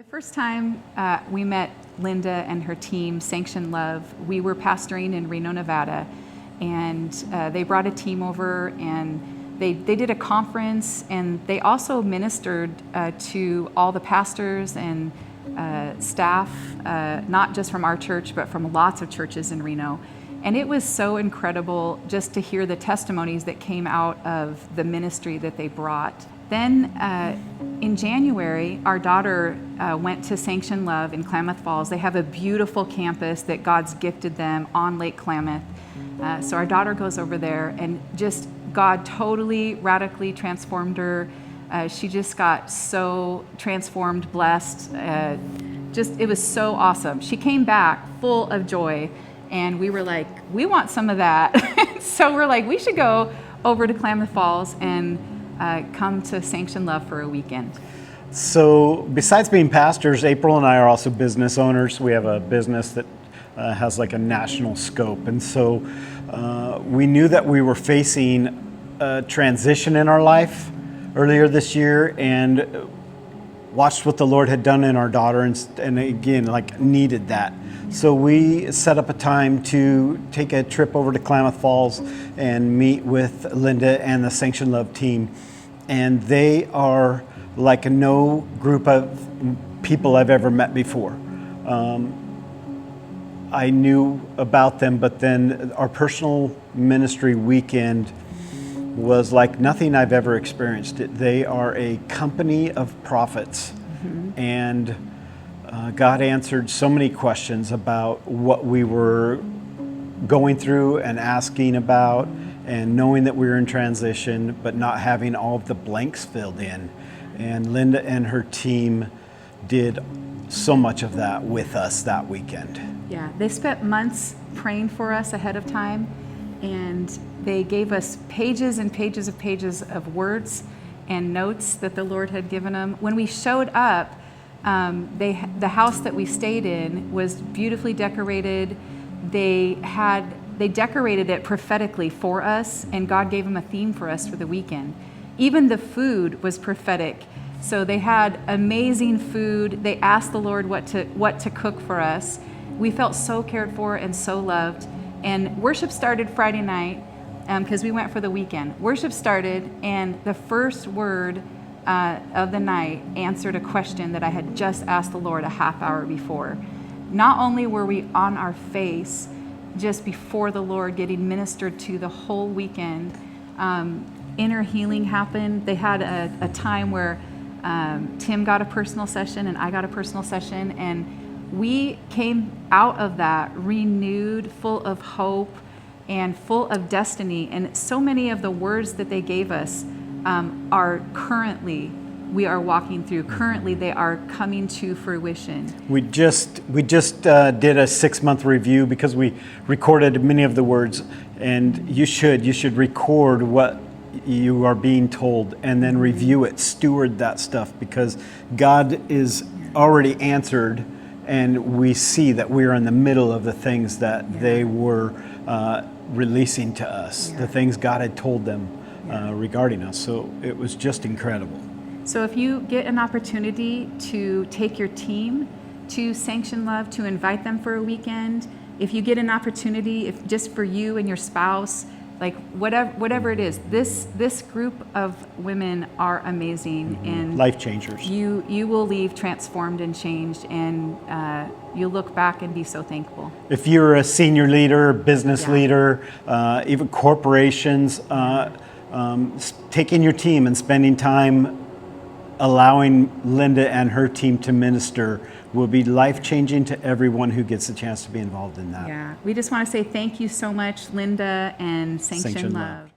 The first time we met Linda and her team, Sanctioned Love, we were pastoring in Reno, Nevada, and they brought a team over and they did a conference, and they also ministered to all the pastors and staff, not just from our church, but from lots of churches in Reno. And it was so incredible just to hear the testimonies that came out of the ministry that they brought. Then in January, our daughter went to Sanctioned Love in Klamath Falls. They have a beautiful campus that God's gifted them on Lake Klamath. So our daughter goes over there, and just God totally, radically transformed her. She just got so transformed, blessed. It was so awesome. She came back full of joy, and we were like, we want some of that. So we're like, we should go over to Klamath Falls and come to Sanctioned Love for a weekend. So besides being pastors, April and I are also business owners. We have a business that has like a national scope. And so we knew that we were facing a transition in our life earlier this year, and watched what the Lord had done in our daughter, and again, like needed that. So we set up a time to take a trip over to Klamath Falls and meet with Linda and the Sanctioned Love team. And they are like no group of people I've ever met before. I knew about them, but then our personal ministry weekend was like nothing I've ever experienced. They are a company of prophets, and God answered so many questions about what we were going through and asking about, and knowing that we were in transition, but not having all of the blanks filled in. And Linda and her team did so much of that with us that weekend. Yeah, they spent months praying for us ahead of time, and they gave us pages and pages of words and notes that the Lord had given them. When we showed up, the house that we stayed in was beautifully decorated. They decorated it prophetically for us, and God gave them a theme for us for the weekend. Even the food was prophetic. So they had amazing food. They asked the Lord what to cook for us. We felt so cared for and so loved. And worship started Friday night because we went for the weekend. Worship started, and the first word of the night answered a question that I had just asked the Lord a half hour before. Not only were we on our face just before the Lord, getting ministered to the whole weekend, inner healing happened. They had a time where Tim got a personal session and I got a personal session, and we came out of that renewed, full of hope and full of destiny. And so many of the words that they gave us we are walking through. Currently, they are coming to fruition. We just did a 6-month review because we recorded many of the words, and you should record what you are being told and then review it, steward that stuff, because God is already answered, and we see that we are in the middle of the things that they were releasing to us, the things God had told them regarding us. So it was just incredible. So if you get an opportunity to take your team to Sanctioned Love, to invite them for a weekend, if you get an opportunity, if just for you and your spouse, like whatever it is, this group of women are amazing, and life changers. You will leave transformed and changed, and you'll look back and be so thankful. If you're a senior leader, business leader, even corporations, taking your team and spending time allowing Linda and her team to minister will be life-changing to everyone who gets a chance to be involved in that. Yeah, we just want to say thank you so much, Linda and Sanctioned Love.